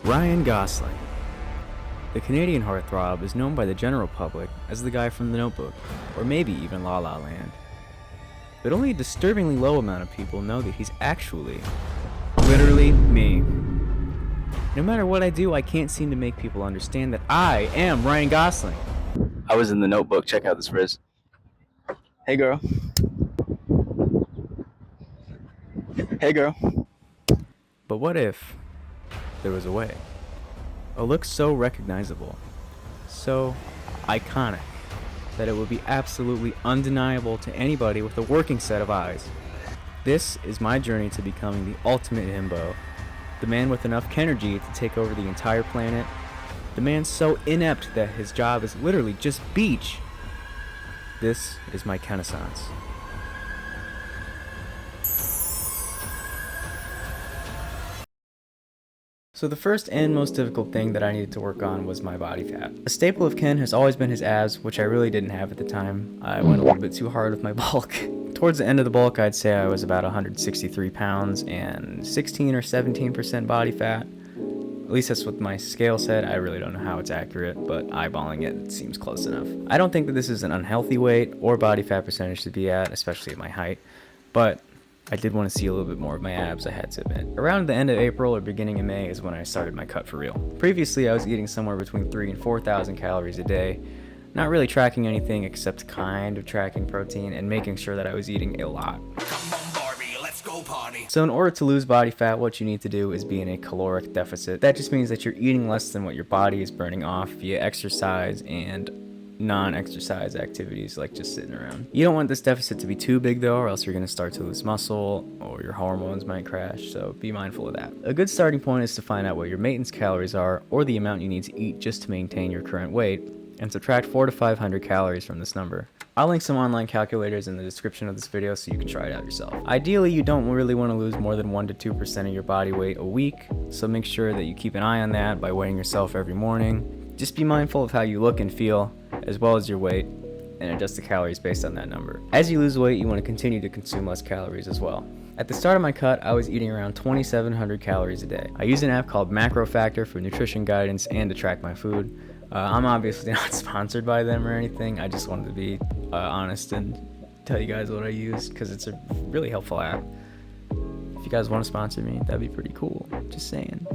Ryan Gosling. The Canadian heartthrob is known by the general public as the guy from The Notebook, or maybe even La La Land. But only a disturbingly low amount of people know that he's actually, literally me. No matter what I do, I can't seem to make people understand that I am Ryan Gosling. I was in The Notebook. Check out this frizz. Hey, girl. Hey, girl. But what if there was a way? A look so recognizable, so iconic, that it would be absolutely undeniable to anybody with a working set of eyes. This is my journey to becoming the ultimate himbo, the man with enough Kenergy to take over the entire planet, the man so inept that his job is literally just beach. This is my Kenaissance. So the first and most difficult thing that I needed to work on was my body fat. A staple of Ken has always been his abs, which I really didn't have at the time. I went a little bit too hard with my bulk. Towards the end of the bulk, I'd say I was about 163 pounds and 16 or 17% body fat. At least that's what my scale said. I really don't know how it's accurate, but eyeballing it seems close enough. I don't think that this is an unhealthy weight or body fat percentage to be at, especially at my height, but I did want to see a little bit more of my abs, I had to admit. Around the end of April or beginning of May is when I started my cut for real. Previously, I was eating somewhere between 3,000 and 4,000 calories a day, not really tracking anything except kind of tracking protein and making sure that I was eating a lot. Come on, Barbie, let's go party. So in order to lose body fat, what you need to do is be in a caloric deficit. That just means that you're eating less than what your body is burning off via exercise and non-exercise activities like just sitting around. You don't want this deficit to be too big though, or else you're going to start to lose muscle or your hormones might crash, so be mindful of that. A good starting point is to find out what your maintenance calories are, or the amount you need to eat just to maintain your current weight, and subtract 400 to 500 calories from this number. I'll link some online calculators in the description of this video so you can try it out yourself. Ideally, you don't really want to lose more than 1 to 2% of your body weight a week, so make sure that you keep an eye on that by weighing yourself every morning. Just be mindful of how you look and feel, as well as your weight, and adjust the calories based on that number. As you lose weight, you want to continue to consume less calories as well. At the start of my cut, I was eating around 2,700 calories a day. I use an app called Macro Factor for nutrition guidance and to track my food. I'm obviously not sponsored by them or anything. I just wanted to be honest and tell you guys what I use because it's a really helpful app. If you guys want to sponsor me, that'd be pretty cool. Just saying.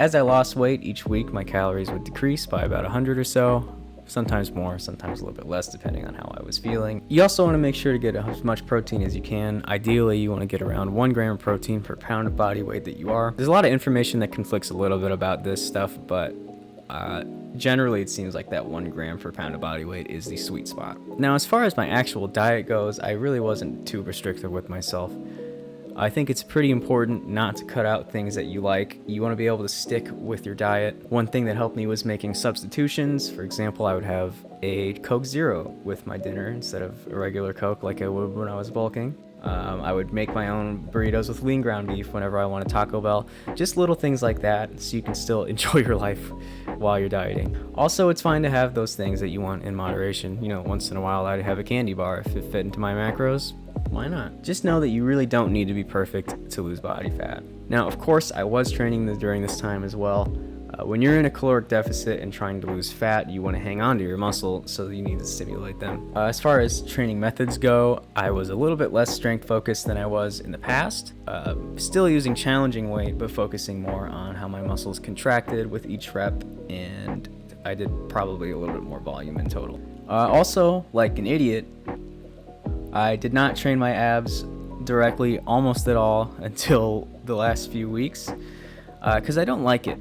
As I lost weight each week, my calories would decrease by about 100 or so, sometimes more, sometimes a little bit less, depending on how I was feeling. You also want to make sure to get as much protein as you can. Ideally, you want to get around 1 gram of protein per pound of body weight that you are. There's a lot of information that conflicts a little bit about this stuff, but generally it seems like that 1 gram per pound of body weight is the sweet spot. Now, as far as my actual diet goes, I really wasn't too restrictive with myself. I think it's pretty important not to cut out things that you like. You want to be able to stick with your diet. One thing that helped me was making substitutions. For example, I would have a Coke Zero with my dinner instead of a regular Coke like I would when I was bulking. I would make my own burritos with lean ground beef whenever I want a Taco Bell. Just little things like that so you can still enjoy your life while you're dieting. Also, it's fine to have those things that you want in moderation. You know, once in a while I'd have a candy bar if it fit into my macros. Why not? Just know that you really don't need to be perfect to lose body fat. Now, of course, I was training during this time as well. When you're in a caloric deficit and trying to lose fat, you want to hang on to your muscle, so you need to stimulate them. As far as training methods go, I was a little bit less strength focused than I was in the past. Still using challenging weight, but focusing more on how my muscles contracted with each rep, and I did probably a little bit more volume in total. Also, like an idiot, I did not train my abs directly almost at all until the last few weeks because I don't like it.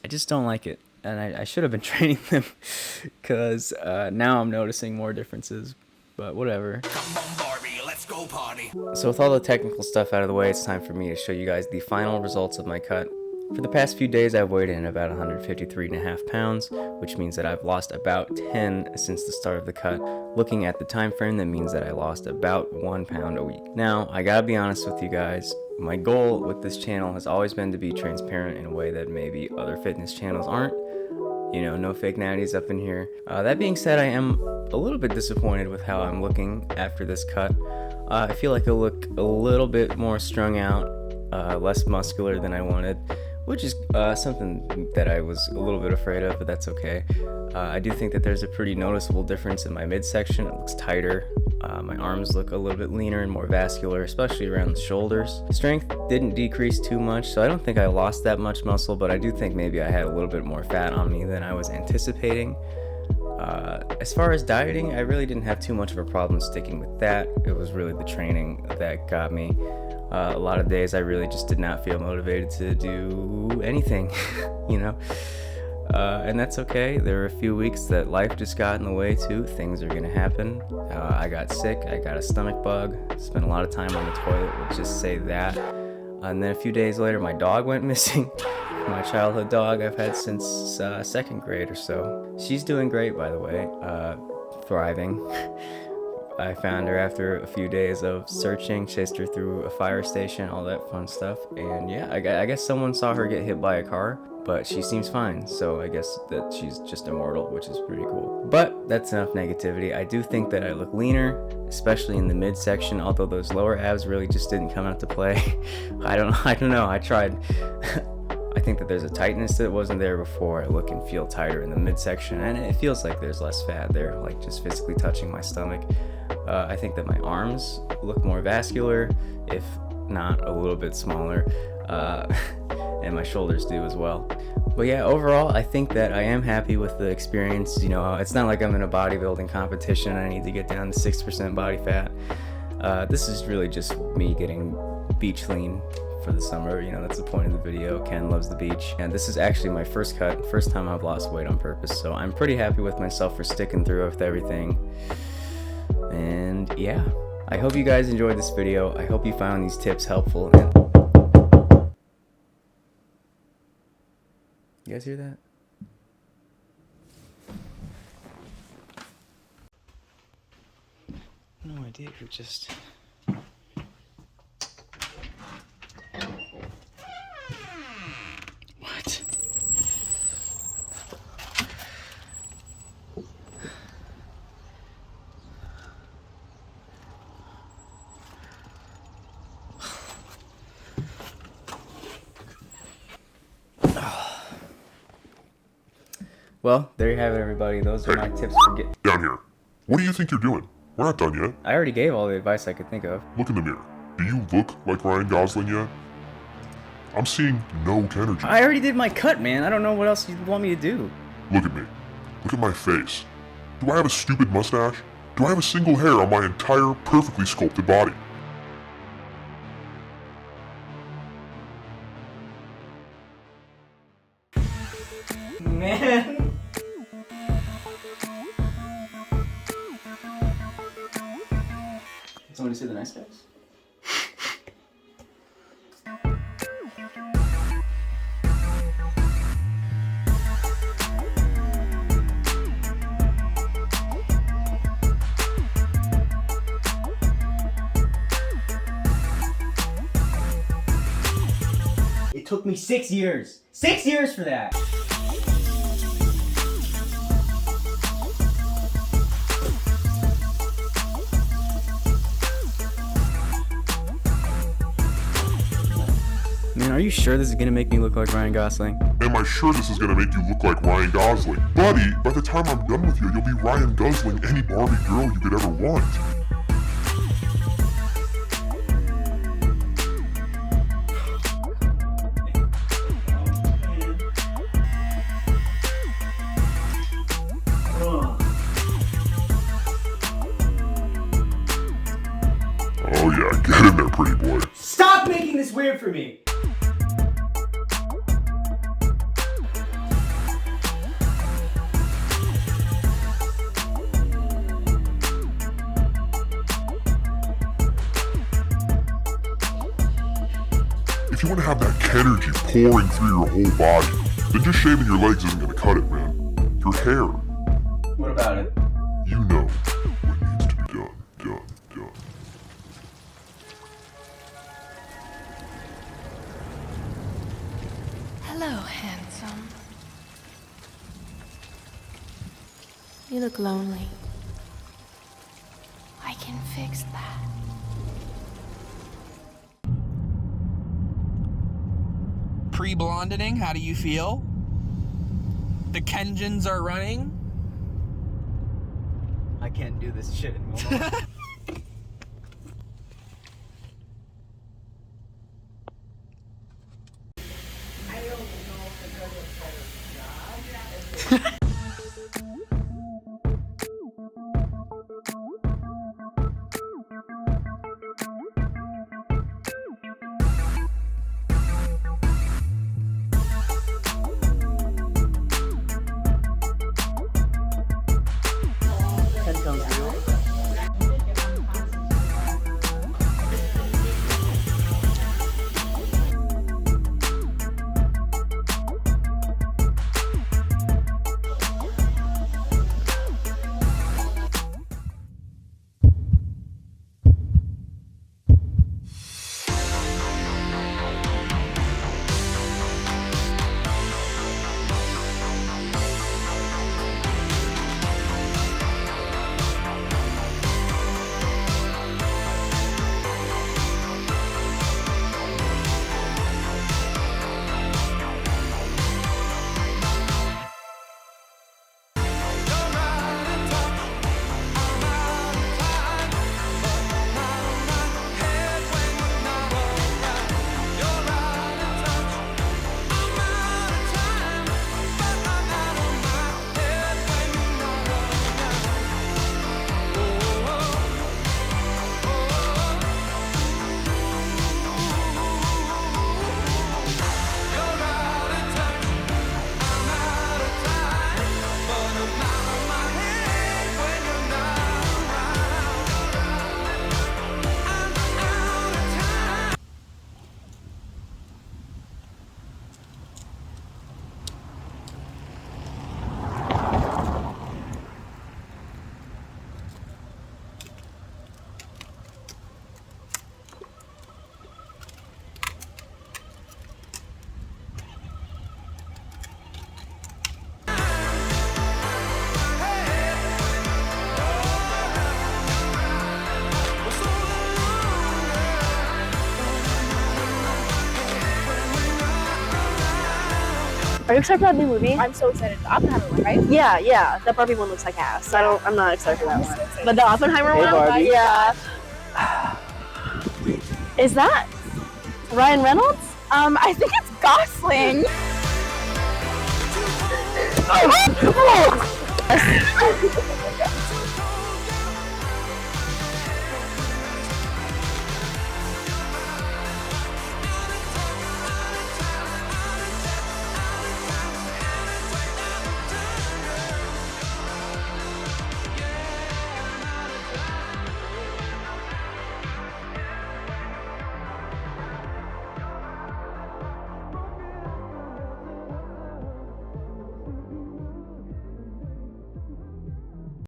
I just don't like it, and I should have been training them because now I'm noticing more differences, but whatever. Come on, Barbie, let's go party. So with all the technical stuff out of the way, it's time for me to show you guys the final results of my cut. For the past few days, I've weighed in about 153.5 pounds, which means that I've lost about 10 since the start of the cut. Looking at the time frame, that means that I lost about 1 pound a week. Now, I gotta be honest with you guys. My goal with this channel has always been to be transparent in a way that maybe other fitness channels aren't. You know, no fake natties up in here. That being said, I am a little bit disappointed with how I'm looking after this cut. I feel like I look a little bit more strung out less muscular than I wanted, which is something that I was a little bit afraid of, but that's okay. I do think that there's a pretty noticeable difference in my midsection. It looks tighter. My arms look a little bit leaner and more vascular, especially around the shoulders. Strength didn't decrease too much, so I don't think I lost that much muscle, but I do think maybe I had a little bit more fat on me than I was anticipating. As far as dieting, I really didn't have too much of a problem sticking with that. It was really the training that got me. A lot of days I really just did not feel motivated to do anything, you know? And that's okay. There were a few weeks that life just got in the way too. Things are gonna happen. I got sick, I got a stomach bug, spent a lot of time on the toilet, we'll just say that. And then a few days later, my dog went missing. My childhood dog I've had since 2nd grade or so. She's doing great, by the way, thriving. I found her after a few days of searching, chased her through a fire station, all that fun stuff. And yeah, I guess someone saw her get hit by a car, but she seems fine. So I guess that she's just immortal, which is pretty cool. But that's enough negativity. I do think that I look leaner, especially in the midsection, although those lower abs really just didn't come out to play. I don't know. I tried. I think that there's a tightness that wasn't there before. I look and feel tighter in the midsection, and it feels like there's less fat there, like just physically touching my stomach. I think that my arms look more vascular, if not a little bit smaller, and my shoulders do as well. But yeah, overall, I think that I am happy with the experience. You know, it's not like I'm in a bodybuilding competition and I need to get down to 6% body fat. This is really just me getting beach lean for the summer. You know, that's the point of the video. Ken loves the beach, and this is actually my first time I've lost weight on purpose, so I'm pretty happy with myself for sticking through with everything. And yeah, I hope you guys enjoyed this video. I hope you found these tips helpful. You guys hear that? No idea, you're just... What? Well, there you have it, everybody. Those are my tips for getting... Down here. What do you think you're doing? We're not done yet. I already gave all the advice I could think of. Look in the mirror. Do you look like Ryan Gosling yet? I'm seeing no energy. I already did my cut, man. I don't know what else you want me to do. Look at me. Look at my face. Do I have a stupid mustache? Do I have a single hair on my entire perfectly sculpted body? Man. Somebody say the nice guys? It took me 6 years. 6 years for that. Man, are you sure this is gonna make me look like Ryan Gosling? Am I sure this is gonna make you look like Ryan Gosling? Buddy, by the time I'm done with you, you'll be Ryan Gosling, any Barbie girl you could ever want. Oh yeah, get in there, pretty boy. Stop making this weird for me! If you want to have that energy pouring through your whole body, then just shaving your legs isn't going to cut it, man. Your hair. What about it? You know what needs to be done. Hello, handsome. You look lonely. I can fix that. pre-blondening. How do you feel? The Kenjins are running. I can't do this shit anymore. Are you excited for that new movie? I'm so excited. The Oppenheimer one, right? Yeah. The Barbie one looks like ass. I'm not excited for that one. So excited. But the Oppenheimer one? Barbie. Yeah. Is that Ryan Reynolds? I think it's Gosling.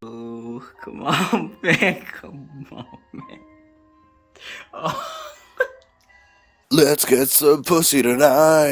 Oh, come on, man. Come on, man. Oh. Let's get some pussy tonight.